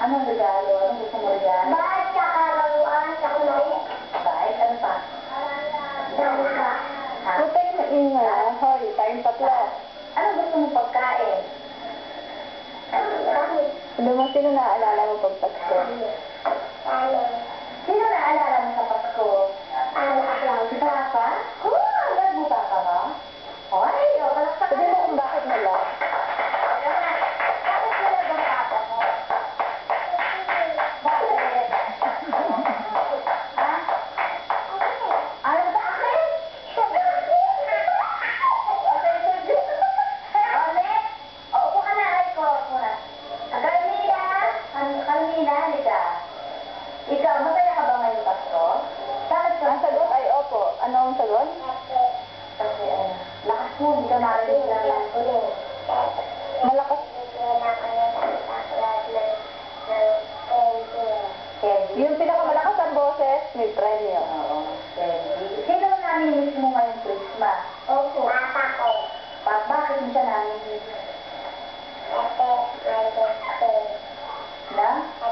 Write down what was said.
Anong regalo? Anong gusto mo regalo? Bait, tsaka laruan, tsaka maliit. Bait, ano pa? Dalawa. Ha? Huwag tayo maingay. Hoy, tayong tatlo. Anong gusto mo pagkain? Bakit? Ano mo, sino naaalala mo pag Pasko? Ano? Sino naalala mo sa Pasko? Ano ako? Si Papa? Love mo Papa mo? Hoy, palakpakan. Sabi mo kung bakit nila. Bakit nila ba Papa mo? Bakit? Ha? Ano ba? Bakit? Ulit? Upo ka na, Aiko. Muna. Carmina? Carmina, halika. Ikaw, masaya ka ba ngayong Pasko? Bakit ka? Ang sagot ay opo. Ano ang sagot? Kasi lakas mo, hindi ka marinig lang. Malakas. Candy? Yung pinakamalakas ang boses, may premyo. Oo, Candy. Sino ang namimiss mo ngayong Christmas? Opo. Papa ko. Bakit mo siya namimiss? Ate, may birthday. Na? May